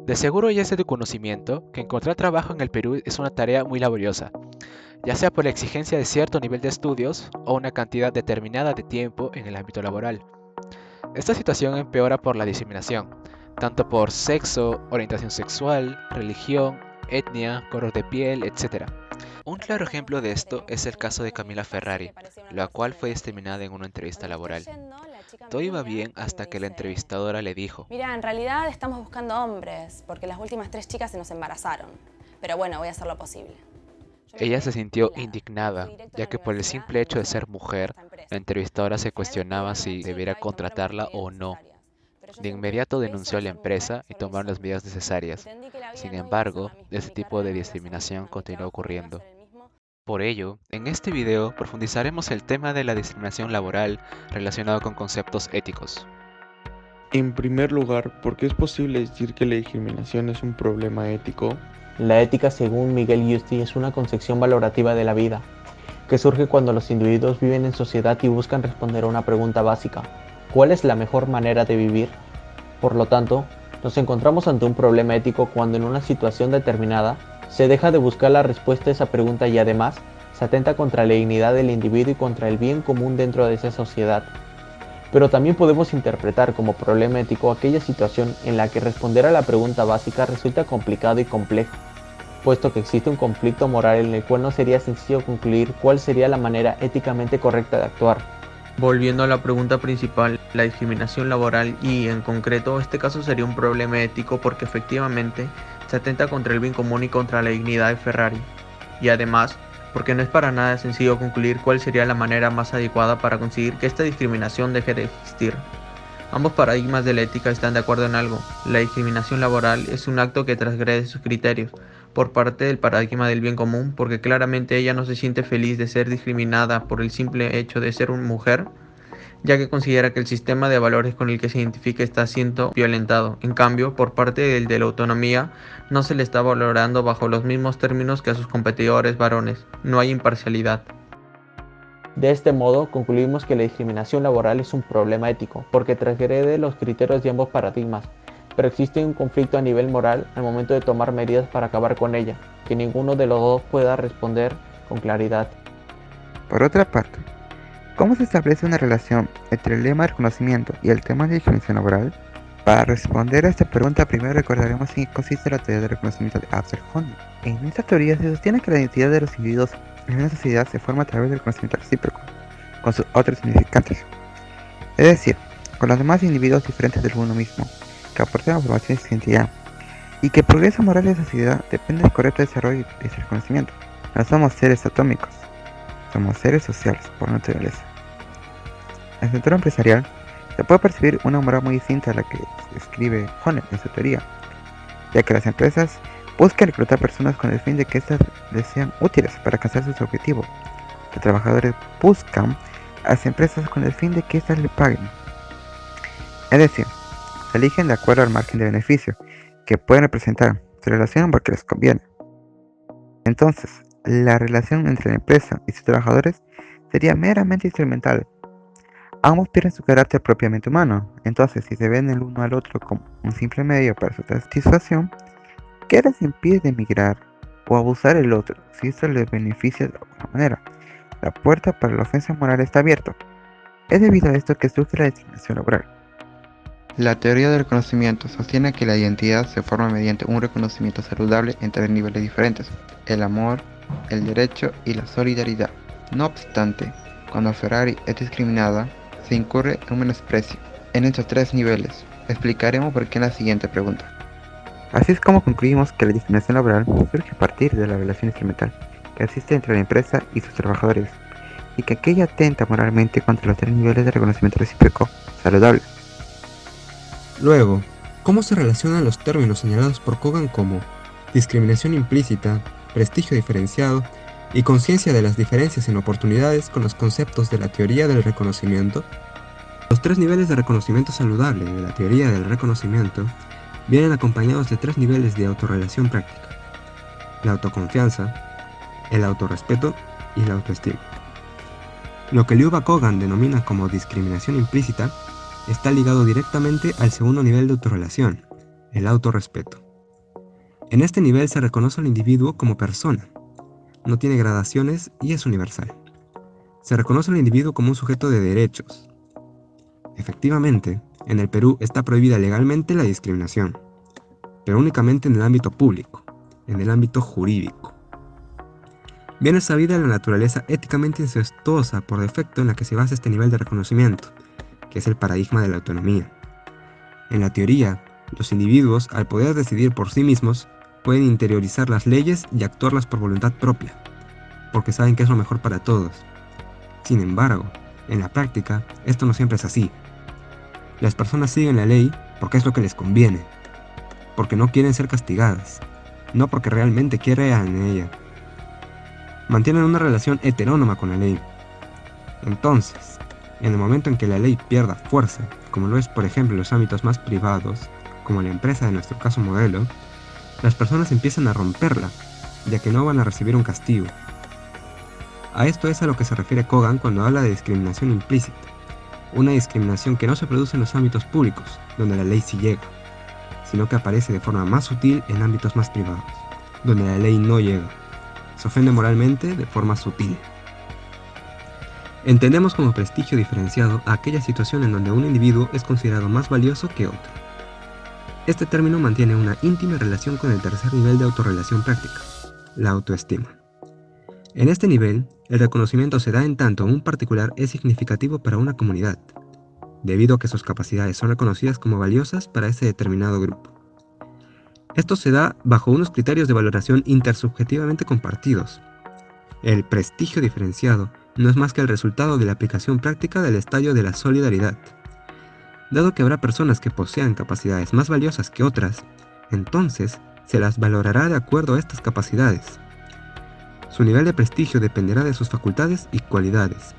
De seguro ya es de tu conocimiento que encontrar trabajo en el Perú es una tarea muy laboriosa, ya sea por la exigencia de cierto nivel de estudios o una cantidad determinada de tiempo en el ámbito laboral. Esta situación empeora por la discriminación, tanto por sexo, orientación sexual, religión, etnia, color de piel, etc. Un claro ejemplo de esto es el caso de Camila Ferrari, la cual fue discriminada en una entrevista laboral. Todo iba bien hasta que la entrevistadora le dijo: Mira, en realidad estamos buscando hombres, porque las últimas 3 chicas se nos embarazaron. Pero bueno, voy a hacer lo posible. Ella se sintió indignada, ya que por el simple hecho de ser mujer, la entrevistadora se cuestionaba si debiera contratarla o no. De inmediato denunció a la empresa y tomaron las medidas necesarias. Sin embargo, este tipo de discriminación continúa ocurriendo. Por ello, en este video profundizaremos el tema de la discriminación laboral relacionado con conceptos éticos. En primer lugar, ¿por qué es posible decir que la discriminación es un problema ético? La ética, según Miguel Yusti, es una concepción valorativa de la vida, que surge cuando los individuos viven en sociedad y buscan responder a una pregunta básica: ¿cuál es la mejor manera de vivir? Por lo tanto, nos encontramos ante un problema ético cuando en una situación determinada se deja de buscar la respuesta a esa pregunta y además se atenta contra la dignidad del individuo y contra el bien común dentro de esa sociedad. Pero también podemos interpretar como problema ético aquella situación en la que responder a la pregunta básica resulta complicado y complejo, puesto que existe un conflicto moral en el cual no sería sencillo concluir cuál sería la manera éticamente correcta de actuar. Volviendo a la pregunta principal, la discriminación laboral y en concreto este caso sería un problema ético porque efectivamente se atenta contra el bien común y contra la dignidad de Ferrari. Y además, porque no es para nada sencillo concluir cuál sería la manera más adecuada para conseguir que esta discriminación deje de existir. Ambos paradigmas de la ética están de acuerdo en algo: la discriminación laboral es un acto que transgrede sus criterios por parte del paradigma del bien común, porque claramente ella no se siente feliz de ser discriminada por el simple hecho de ser una mujer, ya que considera que el sistema de valores con el que se identifica está siendo violentado. En cambio, por parte del de la autonomía, no se le está valorando bajo los mismos términos que a sus competidores varones. No hay imparcialidad. De este modo, concluimos que la discriminación laboral es un problema ético, porque transgrede los criterios de ambos paradigmas, pero existe un conflicto a nivel moral al momento de tomar medidas para acabar con ella, que ninguno de los dos pueda responder con claridad. Por otra parte, ¿cómo se establece una relación entre el lema de reconocimiento y el tema de discriminación laboral? Para responder a esta pregunta, primero recordaremos en qué consiste la teoría del reconocimiento de Abster-Honey. En esta teoría se sostiene que la identidad de los individuos en una sociedad se forma a través del reconocimiento recíproco con sus otros significantes, es decir, con los demás individuos diferentes del uno mismo, que aportan información de su identidad, y que el progreso moral de la sociedad depende del correcto desarrollo de ese reconocimiento. No somos seres atómicos, somos seres sociales por naturaleza. En el sector empresarial se puede percibir una moral muy distinta a la que describe Honey en su teoría, ya que las empresas buscan reclutar personas con el fin de que éstas les sean útiles para alcanzar sus objetivos. Los trabajadores buscan a las empresas con el fin de que éstas les paguen. Es decir, se eligen de acuerdo al margen de beneficio que pueden representar, se relacionan porque les conviene. Entonces, la relación entre la empresa y sus trabajadores sería meramente instrumental. Ambos pierden su carácter propiamente humano. Entonces, si se ven el uno al otro como un simple medio para su satisfacción, ¿qué les impide de emigrar o abusar el otro si esto les beneficia de alguna manera? La puerta para la ofensa moral está abierta. Es debido a esto que surge la discriminación laboral. La teoría del reconocimiento sostiene que la identidad se forma mediante un reconocimiento saludable en 3 niveles diferentes: el amor, el derecho y la solidaridad. No obstante, cuando Ferrari es discriminada, se incurre en un menosprecio en estos 3 niveles. Explicaremos por qué en la siguiente pregunta. Así es como concluimos que la discriminación laboral surge a partir de la relación instrumental que existe entre la empresa y sus trabajadores, y que aquella atenta moralmente contra los 3 niveles de reconocimiento recíproco saludable. Luego, ¿cómo se relacionan los términos señalados por Kogan como discriminación implícita, prestigio diferenciado y conciencia de las diferencias en oportunidades con los conceptos de la teoría del reconocimiento? Los 3 niveles de reconocimiento saludable de la teoría del reconocimiento vienen acompañados de 3 niveles de autorrelación práctica: la autoconfianza, el autorrespeto y la autoestima. Lo que Liuba Kogan denomina como discriminación implícita está ligado directamente al segundo nivel de autorrelación, el autorrespeto. En este nivel se reconoce al individuo como persona. No tiene gradaciones y es universal. Se reconoce al individuo como un sujeto de derechos. Efectivamente, en el Perú está prohibida legalmente la discriminación, pero únicamente en el ámbito público, en el ámbito jurídico. Bien es sabida la naturaleza éticamente incestuosa por defecto en la que se basa este nivel de reconocimiento, que es el paradigma de la autonomía. En la teoría, los individuos, al poder decidir por sí mismos, pueden interiorizar las leyes y actuarlas por voluntad propia, porque saben que es lo mejor para todos. Sin embargo, en la práctica, esto no siempre es así. Las personas siguen la ley porque es lo que les conviene, porque no quieren ser castigadas, no porque realmente crean en ella. Mantienen una relación heterónoma con la ley. Entonces, en el momento en que la ley pierda fuerza, como lo es por ejemplo en los ámbitos más privados, como la empresa de nuestro caso modelo, las personas empiezan a romperla, ya que no van a recibir un castigo. A esto es a lo que se refiere Kogan cuando habla de discriminación implícita, una discriminación que no se produce en los ámbitos públicos, donde la ley sí llega, sino que aparece de forma más sutil en ámbitos más privados, donde la ley no llega. Se ofende moralmente de forma sutil. Entendemos como prestigio diferenciado a aquella situación en donde un individuo es considerado más valioso que otro. Este término mantiene una íntima relación con el tercer nivel de autorrelación práctica, la autoestima. En este nivel, el reconocimiento se da en tanto un particular es significativo para una comunidad, debido a que sus capacidades son reconocidas como valiosas para ese determinado grupo. Esto se da bajo unos criterios de valoración intersubjetivamente compartidos. El prestigio diferenciado no es más que el resultado de la aplicación práctica del estadio de la solidaridad. Dado que habrá personas que posean capacidades más valiosas que otras, entonces se las valorará de acuerdo a estas capacidades. Su nivel de prestigio dependerá de sus facultades y cualidades.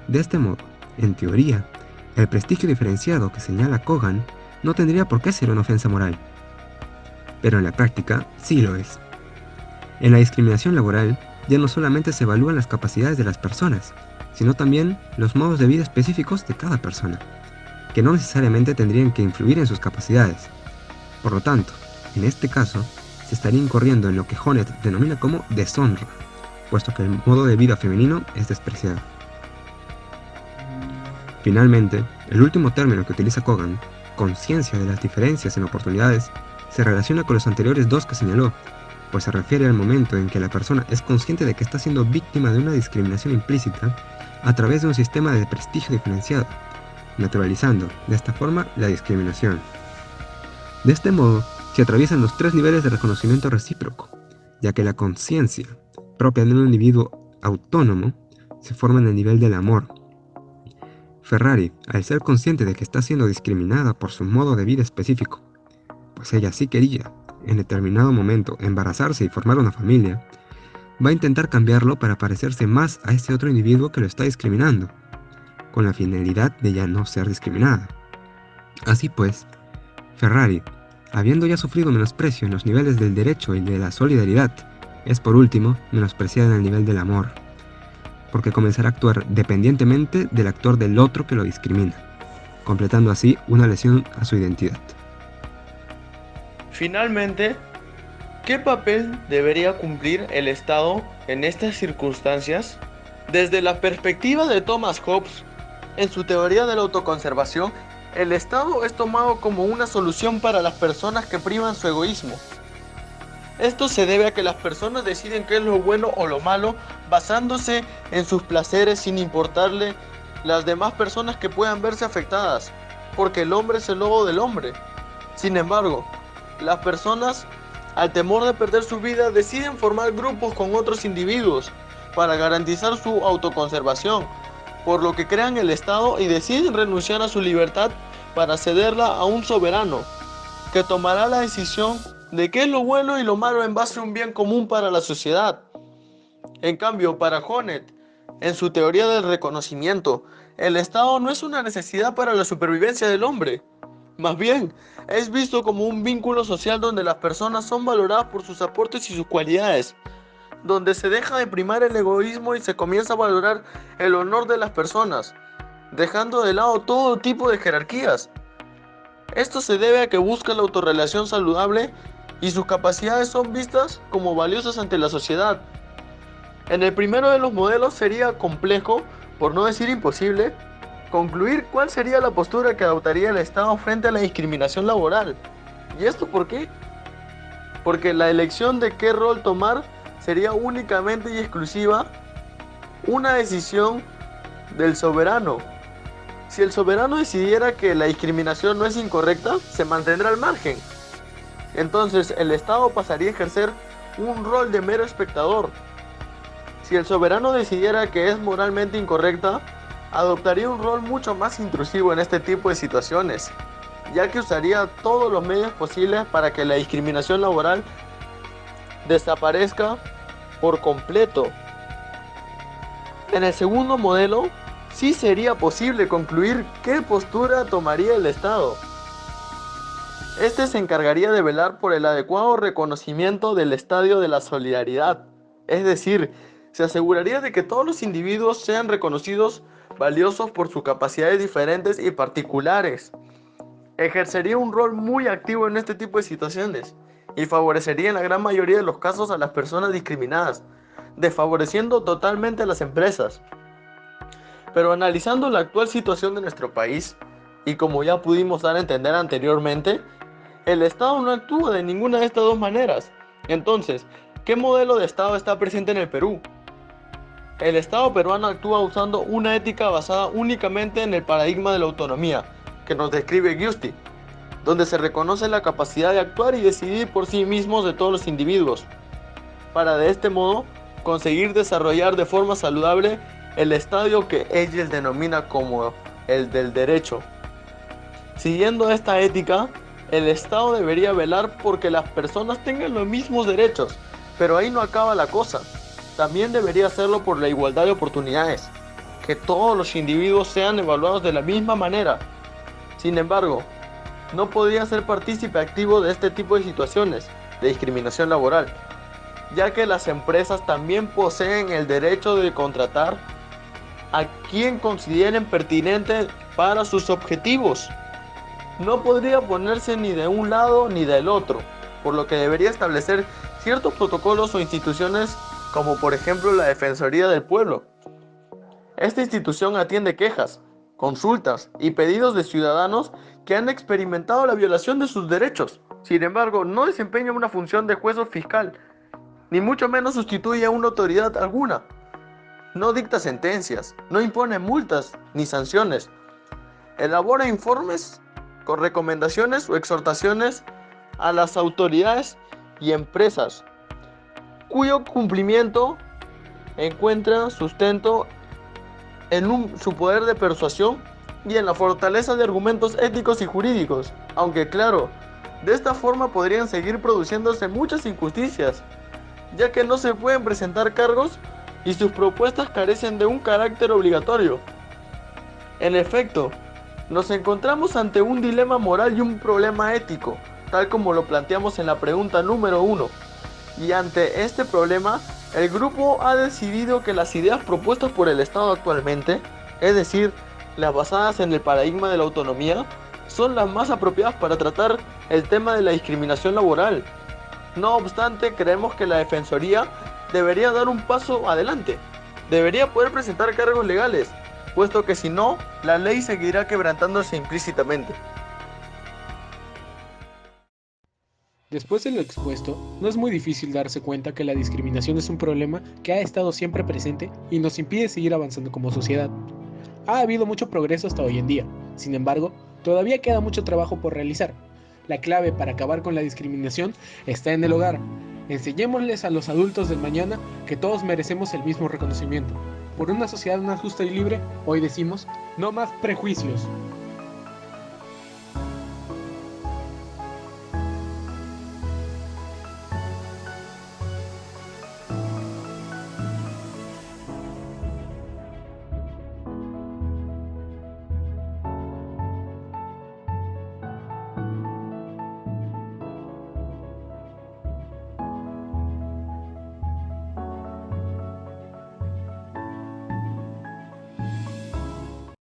De este modo, en teoría, el prestigio diferenciado que señala Kogan no tendría por qué ser una ofensa moral. Pero en la práctica sí lo es. En la discriminación laboral ya no solamente se evalúan las capacidades de las personas, sino también los modos de vida específicos de cada persona, que no necesariamente tendrían que influir en sus capacidades. Por lo tanto, en este caso, se estaría incurriendo en lo que Honneth denomina como deshonra, puesto que el modo de vida femenino es despreciado. Finalmente, el último término que utiliza Kogan, conciencia de las diferencias en oportunidades, se relaciona con los anteriores dos que señaló, pues se refiere al momento en que la persona es consciente de que está siendo víctima de una discriminación implícita a través de un sistema de prestigio diferenciado, naturalizando de esta forma la discriminación. De este modo, se atraviesan los tres niveles de reconocimiento recíproco, ya que la conciencia propia de un individuo autónomo se forma en el nivel del amor. Ferrari, al ser consciente de que está siendo discriminada por su modo de vida específico, pues ella sí quería, en determinado momento, embarazarse y formar una familia, va a intentar cambiarlo para parecerse más a ese otro individuo que lo está discriminando, con la finalidad de ya no ser discriminada. Así pues, Ferrari, habiendo ya sufrido menosprecio en los niveles del derecho y de la solidaridad, es por último menospreciada en el nivel del amor, porque comenzará a actuar dependientemente del actor del otro que lo discrimina, completando así una lesión a su identidad. Finalmente, ¿qué papel debería cumplir el Estado en estas circunstancias? Desde la perspectiva de Thomas Hobbes, en su teoría de la autoconservación, el Estado es tomado como una solución para las personas que privan su egoísmo. Esto se debe a que las personas deciden qué es lo bueno o lo malo basándose en sus placeres sin importarle las demás personas que puedan verse afectadas, porque el hombre es el lobo del hombre. Sin embargo, las personas, al temor de perder su vida, deciden formar grupos con otros individuos para garantizar su autoconservación, por lo que crean el Estado y deciden renunciar a su libertad para cederla a un soberano, que tomará la decisión de qué es lo bueno y lo malo en base a un bien común para la sociedad. En cambio, para Honneth, en su teoría del reconocimiento, el Estado no es una necesidad para la supervivencia del hombre. Más bien, es visto como un vínculo social donde las personas son valoradas por sus aportes y sus cualidades, donde se deja de primar el egoísmo y se comienza a valorar el honor de las personas, dejando de lado todo tipo de jerarquías. Esto se debe a que busca la autorrelación saludable y sus capacidades son vistas como valiosas ante la sociedad. En el primero de los modelos sería complejo, por no decir imposible, concluir cuál sería la postura que adoptaría el Estado frente a la discriminación laboral. ¿Y esto por qué? Porque la elección de qué rol tomar sería únicamente y exclusiva una decisión del soberano. Si el soberano decidiera que la discriminación no es incorrecta, se mantendrá al margen. Entonces el Estado pasaría a ejercer un rol de mero espectador. Si el soberano decidiera que es moralmente incorrecta, adoptaría un rol mucho más intrusivo en este tipo de situaciones, ya que usaría todos los medios posibles para que la discriminación laboral desaparezca por completo. En el segundo modelo, sí sería posible concluir qué postura tomaría el Estado. Este se encargaría de velar por el adecuado reconocimiento del estadio de la solidaridad, es decir, se aseguraría de que todos los individuos sean reconocidos valiosos por sus capacidades diferentes y particulares. Ejercería un rol muy activo en este tipo de situaciones y favorecería en la gran mayoría de los casos a las personas discriminadas, desfavoreciendo totalmente a las empresas. Pero analizando la actual situación de nuestro país, y como ya pudimos dar a entender anteriormente, el Estado no actúa de ninguna de estas dos maneras. Entonces, ¿qué modelo de Estado está presente en el Perú? El Estado peruano actúa usando una ética basada únicamente en el paradigma de la autonomía, que nos describe Giusti, donde se reconoce la capacidad de actuar y decidir por sí mismos de todos los individuos, para de este modo conseguir desarrollar de forma saludable el estadio que ellos denomina como el del derecho. Siguiendo esta ética, el Estado debería velar porque las personas tengan los mismos derechos, pero ahí no acaba la cosa. También debería hacerlo por la igualdad de oportunidades, que todos los individuos sean evaluados de la misma manera. Sin embargo, no podría ser partícipe activo de este tipo de situaciones de discriminación laboral, ya que las empresas también poseen el derecho de contratar a quien consideren pertinente para sus objetivos. No podría ponerse ni de un lado ni del otro, por lo que debería establecer ciertos protocolos o instituciones como por ejemplo la Defensoría del Pueblo. Esta institución atiende quejas, consultas y pedidos de ciudadanos que han experimentado la violación de sus derechos. Sin embargo, no desempeña una función de juez o fiscal, ni mucho menos sustituye a una autoridad alguna. No dicta sentencias, no impone multas ni sanciones. Elabora informes con recomendaciones o exhortaciones a las autoridades y empresas, cuyo cumplimiento encuentra sustento en su poder de persuasión y en la fortaleza de argumentos éticos y jurídicos, aunque claro, de esta forma podrían seguir produciéndose muchas injusticias, ya que no se pueden presentar cargos y sus propuestas carecen de un carácter obligatorio. En efecto, nos encontramos ante un dilema moral y un problema ético, tal como lo planteamos en la pregunta número 1. Y ante este problema, el grupo ha decidido que las ideas propuestas por el Estado actualmente, es decir, las basadas en el paradigma de la autonomía, son las más apropiadas para tratar el tema de la discriminación laboral. No obstante, creemos que la Defensoría debería dar un paso adelante. Debería poder presentar cargos legales, puesto que si no, la ley seguirá quebrantándose implícitamente. Después de lo expuesto, no es muy difícil darse cuenta que la discriminación es un problema que ha estado siempre presente y nos impide seguir avanzando como sociedad. Ha habido mucho progreso hasta hoy en día, sin embargo, todavía queda mucho trabajo por realizar. La clave para acabar con la discriminación está en el hogar. Enseñémosles a los adultos del mañana que todos merecemos el mismo reconocimiento. Por una sociedad más justa y libre, hoy decimos, no más prejuicios.